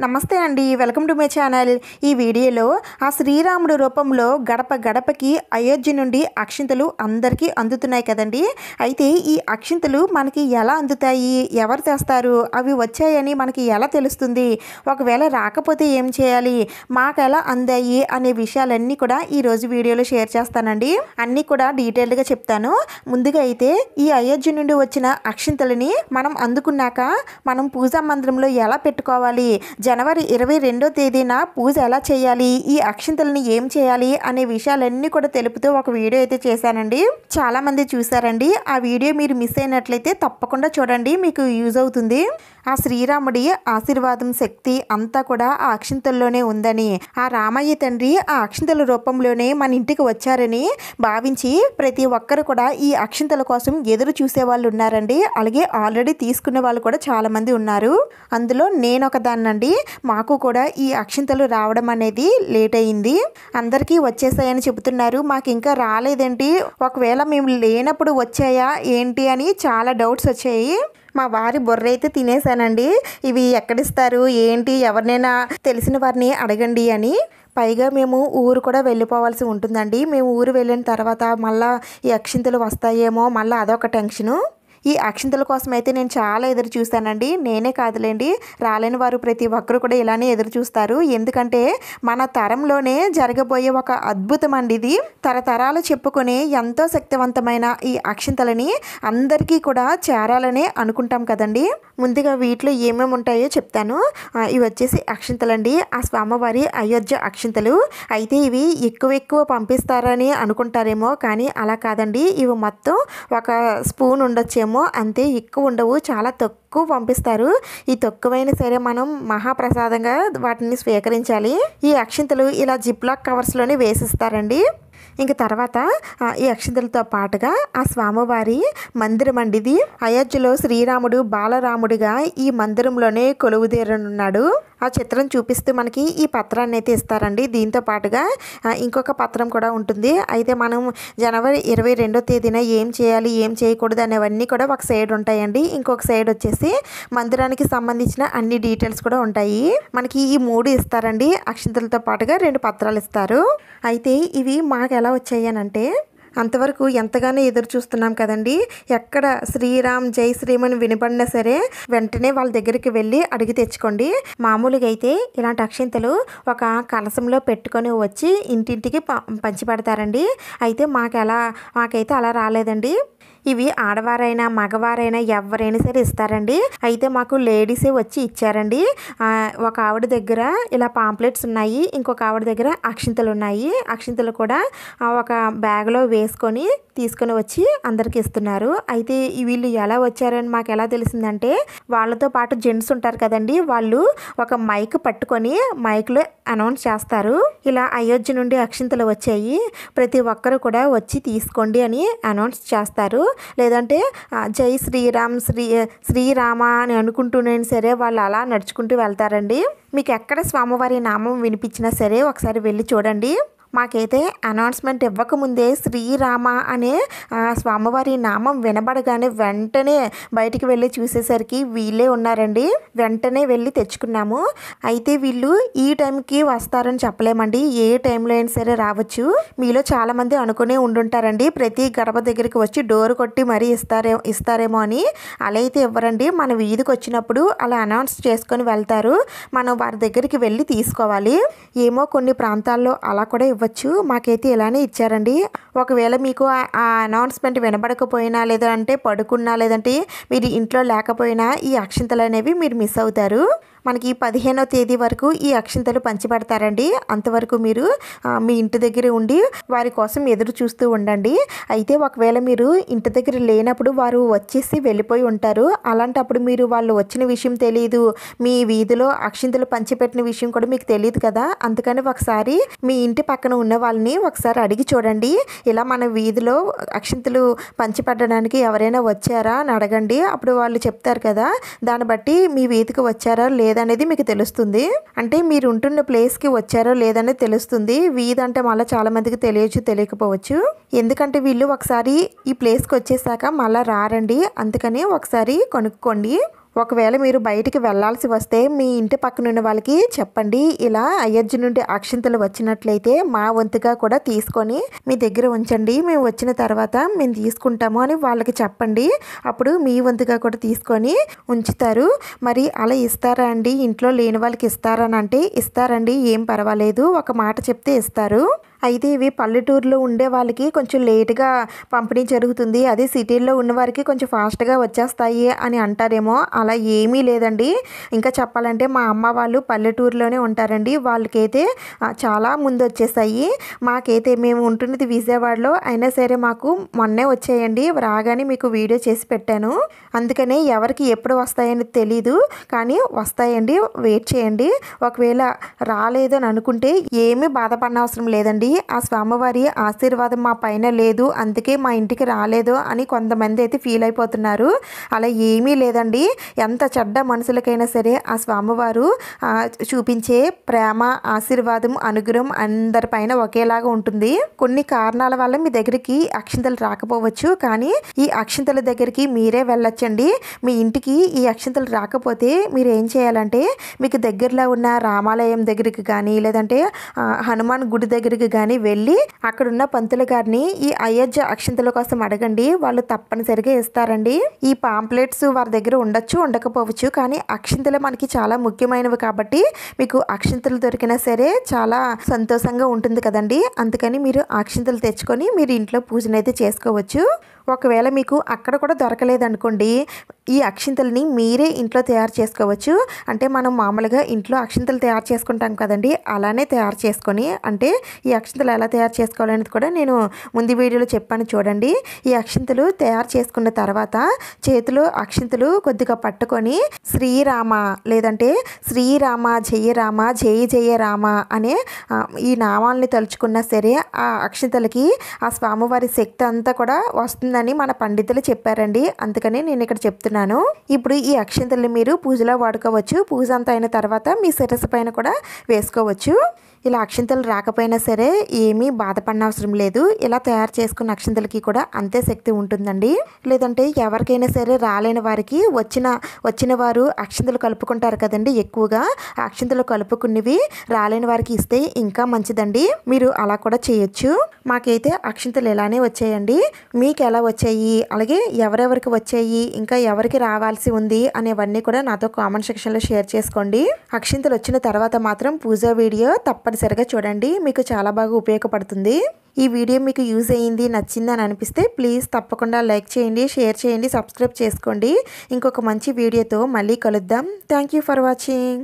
నమస్తే అండి, welcome to my channel. ఈ వీడియోలో ఆ శ్రీరాముడు రూపంలో గడప గడపకి అయోధ్య నుండి అక్షింతలు అందరికీ అందుతున్నాయి కదండి. అయితే ఈ అక్షింతలు మనకి ఎలా అందుతాయి, ఎవరు తెస్తారు, అవి వచ్చాయని మనకి ఎలా తెలుస్తుంది, ఒకవేళ రాకపోతే ఏం చేయాలి, మాకు ఎలా అందాయి అనే విషయాలన్నీ కూడా ఈరోజు వీడియోలో షేర్ చేస్తానండి. అన్నీ కూడా డీటెయిల్డ్గా చెప్తాను. ముందుగా అయితే ఈ అయోధ్య నుండి వచ్చిన అక్షింతలని మనం అందుకున్నాక మనం పూజా మందిరంలో ఎలా పెట్టుకోవాలి, జనవరి 22వ తేదీన పూజ ఎలా చేయాలి, ఈ అక్షింతలని ఏం చేయాలి అనే విషయాలన్నీ కూడా తెలుపుతూ ఒక వీడియో అయితే చేశానండి. చాలామంది చూసారండి. ఆ వీడియో మీరు మిస్ అయినట్లయితే తప్పకుండా చూడండి, మీకు యూజ్ అవుతుంది. ఆ శ్రీరాముడి ఆశీర్వాదం శక్తి అంతా కూడా ఆ అక్షింతల్లోనే ఉందని, ఆ రామయ్య తండ్రి ఆ అక్షింతల రూపంలోనే మన ఇంటికి వచ్చారని భావించి ప్రతి ఒక్కరు కూడా ఈ అక్షింతల కోసం ఎదురు చూసే వాళ్ళు ఉన్నారండి. అలాగే ఆల్రెడీ తీసుకునే వాళ్ళు కూడా చాలామంది ఉన్నారు. అందులో నేను ఒకదాన్నండి. మాకు కూడా ఈ అక్షింతలు రావడం అనేది లేట్ అయింది. అందరికీ వచ్చేసాయని చెబుతున్నారు, మాకు ఇంకా రాలేదేంటి, ఒకవేళ మేము లేనప్పుడు వచ్చాయా ఏంటి అని చాలా డౌట్స్ వచ్చాయి. మా వారి బుర్ర అయితే తినేసానండి. ఇవి ఎక్కడిస్తారు ఏంటి, ఎవరినైనా తెలిసిన వారిని అడగండి అని. పైగా మేము ఊరు కూడా వెళ్ళిపోవాల్సి ఉంటుందండి. మేము ఊరు వెళ్ళిన తర్వాత మళ్ళీ ఈ అక్షింతలు వస్తాయేమో, మళ్ళీ అదొక టెన్షను. ఈ అక్షింతల కోసం అయితే నేను చాలా ఎదురు చూస్తానండి. నేనే కాదులేండి, రాలేని వారు ప్రతి ఒక్కరు కూడా ఇలానే ఎదురు చూస్తారు. ఎందుకంటే మన తరంలోనే జరగబోయే ఒక అద్భుతం అండి ఇది. తరతరాలు చెప్పుకొని ఎంతో శక్తివంతమైన ఈ అక్షింతలని అందరికీ కూడా చేరాలనే అనుకుంటాం కదండి. ముందుగా వీటిలో ఏమేమి ఉంటాయో చెప్తాను. ఇవి వచ్చేసి అక్షింతలండి, ఆ స్వామివారి అయోధ్య అక్షింతలు. అయితే ఇవి ఎక్కువ పంపిస్తారని అనుకుంటారేమో, కానీ అలా కాదండి. ఇవి మొత్తం ఒక స్పూన్ ఉండొచ్చేమో, అంతే, ఎక్కువ ఉండవు, చాలా తక్కువ పంపిస్తారు. ఈ తక్కువైనా సరే మనం మహాప్రసాదంగా వాటిని స్వీకరించాలి. ఈ అక్షింతలు ఇలా జిప్లాక్ కవర్స్లోనే వేసిస్తారండి. ఇంక తర్వాత ఈ అక్షింతలతో పాటుగా ఆ స్వామివారి మందిరం అండి ఇది. అయోధ్యలో శ్రీరాముడు బాలరాముడిగా ఈ మందిరంలోనే కొలువుదీరనున్నాడు. ఆ చిత్రం చూపిస్తూ మనకి ఈ పత్రాన్ని అయితే ఇస్తారండి. దీంతో పాటుగా ఇంకొక పత్రం కూడా ఉంటుంది. అయితే మనం జనవరి 22వ తేదీన ఏం చేయాలి, ఏం చేయకూడదు అనేవన్నీ కూడా ఒక సైడ్ ఉంటాయండి. ఇంకొక సైడ్ వచ్చేసి మందిరానికి సంబంధించిన అన్ని డీటెయిల్స్ కూడా ఉంటాయి. మనకి ఈ 3 ఇస్తారండి. అక్షింతలతో పాటుగా 2 పత్రాలు ఇస్తారు. అయితే ఇవి మాకు ఎలా వచ్చాయనంటే, అంతవరకు ఎంతగానో ఎదురు చూస్తున్నాం కదండి. ఎక్కడ శ్రీరామ్ జై శ్రీమ్ అని వినపడినా సరే వెంటనే వాళ్ళ దగ్గరికి వెళ్ళి అడిగి తెచ్చుకోండి. మామూలుగా అయితే ఇలాంటి అక్షింతలు ఒక కలసంలో పెట్టుకొని వచ్చి ఇంటింటికి పంచిపెడతారండి. అయితే మాకైతే అలా రాలేదండి. ఇవి ఆడవారైనా మగవారైనా ఎవరైనా సరే ఇస్తారండి. అయితే మాకు లేడీసే వచ్చి ఇచ్చారండి. ఒక ఆవిడ దగ్గర ఇలా పాంప్లెట్స్ ఉన్నాయి, ఇంకొక ఆవిడ దగ్గర అక్షింతలు ఉన్నాయి. అక్షింతలు కూడా ఒక బ్యాగ్లో వేసుకొని తీసుకొని వచ్చి అందరికి ఇస్తున్నారు. అయితే వీళ్ళు ఎలా వచ్చారని మాకు ఎలా తెలిసిందంటే, వాళ్ళతో పాటు జెంట్స్ ఉంటారు కదండి, వాళ్ళు ఒక మైక్ పట్టుకొని మైక్లో అనౌన్స్ చేస్తారు, ఇలా అయోధ్య నుండి అక్షింతలు వచ్చాయి, ప్రతి ఒక్కరు కూడా వచ్చి తీసుకోండి అని అనౌన్స్ చేస్తారు. లేదంటే జై శ్రీరామ్ శ్రీరామ అని అనుకుంటూనే సరే వాళ్ళు అలా నడుచుకుంటూ వెళ్తారండి. మీకు ఎక్కడ స్వామివారి నామం వినిపించినా సరే ఒకసారి వెళ్ళి చూడండి. మాకైతే అనౌన్స్మెంట్ ఇవ్వకముందే శ్రీరామ అనే స్వామివారి నామం వినబడగానే వెంటనే బయటికి వెళ్ళి చూసేసరికి వీళ్ళే ఉన్నారండి. వెంటనే వెళ్ళి తెచ్చుకున్నాము. అయితే వీళ్ళు ఈ టైంకి వస్తారని చెప్పలేమండి, ఏ టైంలో అయినా సరే రావచ్చు. మీలో చాలామంది అనుకునే ఉండుంటారండి, ప్రతి గడప దగ్గరికి వచ్చి డోర్ కొట్టి మరీ ఇస్తారేమో అని. అలా అయితే ఇవ్వరండి. మన వీధికి వచ్చినప్పుడు అలా అనౌన్స్ చేసుకొని వెళ్తారు, మనం వారి దగ్గరికి వెళ్ళి తీసుకోవాలి. ఏమో కొన్ని ప్రాంతాల్లో అలా కూడా ఇవ్వచ్చు, మాకైతే ఇలానే ఇచ్చారండి. ఒకవేళ మీకు ఆ అనౌన్స్మెంట్ వినబడకపోయినా, లేదంటే పడుకున్నా, లేదంటే మీరు ఇంట్లో లేకపోయినా ఈ అక్షింతలు అనేవి మీరు మిస్ అవుతారు. మనకి 15వ తేదీ వరకు ఈ అక్షింతలు పంచిపెడతారండి. అంతవరకు మీరు మీ ఇంటి దగ్గర ఉండి వారి కోసం ఎదురు చూస్తూ ఉండండి. అయితే ఒకవేళ మీరు ఇంటి దగ్గర లేనప్పుడు వారు వచ్చేసి వెళ్ళిపోయి ఉంటారు. అలాంటప్పుడు మీరు వాళ్ళు వచ్చిన విషయం తెలియదు, మీ వీధిలో అక్షింతలు పంచిపెట్టిన విషయం కూడా మీకు తెలియదు కదా. అందుకని ఒకసారి మీ ఇంటి పక్కన ఉన్న వాళ్ళని ఒకసారి అడిగి చూడండి, ఇలా మన వీధిలో అక్షింతలు పంచిపెట్టడానికి ఎవరైనా వచ్చారా అని అడగండి. అప్పుడు వాళ్ళు చెప్తారు కదా, దాన్ని బట్టి మీ వీధికి వచ్చారా లేదనేది మీకు తెలుస్తుంది. అంటే మీరు ఉంటున్న ప్లేస్కి వచ్చారో లేదనేది తెలుస్తుంది. వీధి అంటే మళ్ళీ చాలా మందికి తెలియకపోవచ్చు. ఎందుకంటే వీళ్ళు ఒకసారి ఈ ప్లేస్కి వచ్చేసాక మళ్ళీ రారండి. అందుకని ఒకసారి కొనుక్కోండి. ఒకవేళ మీరు బయటికి వెళ్ళాల్సి వస్తే మీ ఇంటి పక్కనున్న వాళ్ళకి చెప్పండి, ఇలా అయోధ్య నుండి అక్షింతలు వచ్చినట్లయితే మా వంతుగా కూడా తీసుకొని మీ దగ్గర ఉంచండి, మేము వచ్చిన తర్వాత మేము తీసుకుంటాము అని వాళ్ళకి చెప్పండి. అప్పుడు మీ వంతుగా కూడా తీసుకొని ఉంచుతారు. మరి అలా ఇస్తారా అండి? ఇంట్లో లేని వాళ్ళకి ఇస్తారా అని అంటే ఇస్తారండి, ఏం పర్వాలేదు, ఒక మాట చెప్తే ఇస్తారు. అయితే ఇవి పల్లెటూరులో ఉండే వాళ్ళకి కొంచెం లేటుగా పంపిణీ జరుగుతుంది, అదే సిటీల్లో ఉన్న వారికి కొంచెం ఫాస్ట్గా వచ్చేస్తాయి అని అంటారేమో. అలా ఏమీ లేదండి. ఇంకా చెప్పాలంటే మా అమ్మ వాళ్ళు పల్లెటూరులోనే ఉంటారండి, వాళ్ళకైతే చాలా ముందు వచ్చేసాయి. మాకైతే మేము ఉంటున్నది విజయవాడలో, అయినా సరే మాకు మొన్నే వచ్చాయండి. రాగానే మీకు వీడియో చేసి పెట్టాను, అందుకనే ఎవరికి ఎప్పుడు వస్తాయని తెలీదు, కానీ వస్తాయండి, వెయిట్ చేయండి. ఒకవేళ రాలేదని అనుకుంటే ఏమీ బాధపడనవసరం లేదండి. ఆ స్వామివారి ఆశీర్వాదం మా పైన లేదు, అందుకే మా ఇంటికి రాలేదు అని కొంతమంది అయితే ఫీల్ అయిపోతున్నారు. అలా ఏమీ లేదండి. ఎంత చెడ్డ మనుషులకైనా సరే ఆ స్వామివారు చూపించే ప్రేమ, ఆశీర్వాదం, అనుగ్రహం అందరిపైన ఒకేలాగా ఉంటుంది. కొన్ని కారణాల వల్ల మీ దగ్గరికి అక్షింతలు రాకపోవచ్చు, కానీ ఈ అక్షింతల దగ్గరికి మీరే వెళ్ళొచ్చండి. మీ ఇంటికి ఈ అక్షింతలు రాకపోతే మీరు ఏం చేయాలంటే మీకు దగ్గరలో ఉన్న రామాలయం దగ్గరికి కానీ లేదంటే హనుమాన్ గుడి దగ్గరికి కానీ వెళ్ళి అక్కడున్న పంతులు గారిని ఈ అయోధ్య అక్షింతల కోసం అడగండి, వాళ్ళు తప్పనిసరిగా ఇస్తారండి. ఈ పాంప్లెట్స్ వారి దగ్గర ఉండొచ్చు, ఉండకపోవచ్చు, కానీ అక్షింతలు మనకి చాలా ముఖ్యమైనవి కాబట్టి మీకు అక్షింతలు దొరికినా సరే చాలా సంతోషంగా ఉంటుంది కదండి. అందుకని మీరు అక్షింతలు తెచ్చుకొని మీరు ఇంట్లో పూజనైతే చేసుకోవచ్చు. ఒకవేళ మీకు అక్కడ కూడా దొరకలేదనుకోండి, ఈ అక్షింతల్ని మీరే ఇంట్లో తయారు చేసుకోవచ్చు. అంటే మనం మామూలుగా ఇంట్లో అక్షింతలు తయారు చేసుకుంటాం కదండి, అలానే తయారు చేసుకొని, అంటే ఈ అక్షింతలు ఎలా తయారు చేసుకోవాలనేది కూడా నేను ముందు వీడియోలో చెప్పాను చూడండి. ఈ అక్షింతలు తయారు చేసుకున్న తర్వాత చేతిలో అక్షింతలు కొద్దిగా పట్టుకొని శ్రీరామ లేదంటే శ్రీరామ జయ రామ జయ జయ రామ అనే ఈ నామాలని తలుచుకున్నా సరే ఆ అక్షింతలకి ఆ స్వామివారి శక్తి అంతా కూడా వస్తుందని మన పండితులు చెప్పారండి. అందుకని నేను ఇక్కడ చెప్తున్నాను. ఇప్పుడు ఈ అక్షింతల్ని మీరు పూజలో వాడుకోవచ్చు. పూజ అంతా అయిన తర్వాత మీ శిరస్సు పైన కూడా వేసుకోవచ్చు. ఇలా అక్షింతలు రాకపోయినా సరే ఏమీ బాధపడిన అవసరం లేదు. ఇలా తయారు చేసుకున్న అక్షింతలకి కూడా అంతే శక్తి ఉంటుందండి. లేదంటే ఎవరికైనా సరే రాలేని వారికి వచ్చిన వారు అక్షింతలు కలుపుకుంటారు కదండి, ఎక్కువగా ఆ అక్షింతలు కలుపుకున్నవి రాలేని వారికి ఇస్తే ఇంకా మంచిదండి. మీరు అలా కూడా చేయొచ్చు. మాకైతే అక్షింతలు ఇలానే వచ్చాయండి. మీకు ఎలా వచ్చాయి, అలాగే ఎవరెవరికి వచ్చాయి, ఇంకా ఎవరికి రావాల్సి ఉంది అనేవన్నీ కూడా నాతో కామెంట్ సెక్షన్లో షేర్ చేసుకోండి. అక్షింతలు వచ్చిన తర్వాత మాత్రం పూజ వీడియో తప్పనిసరిగా చూడండి, మీకు చాలా బాగా ఉపయోగపడుతుంది. ఈ వీడియో మీకు యూజ్ అయ్యింది, నచ్చిందని అనిపిస్తే ప్లీజ్ తప్పకుండా లైక్ చేయండి, షేర్ చేయండి, సబ్స్క్రైబ్ చేసుకోండి. ఇంకొక మంచి వీడియోతో మళ్ళీ కలుద్దాం. Thank you for watching.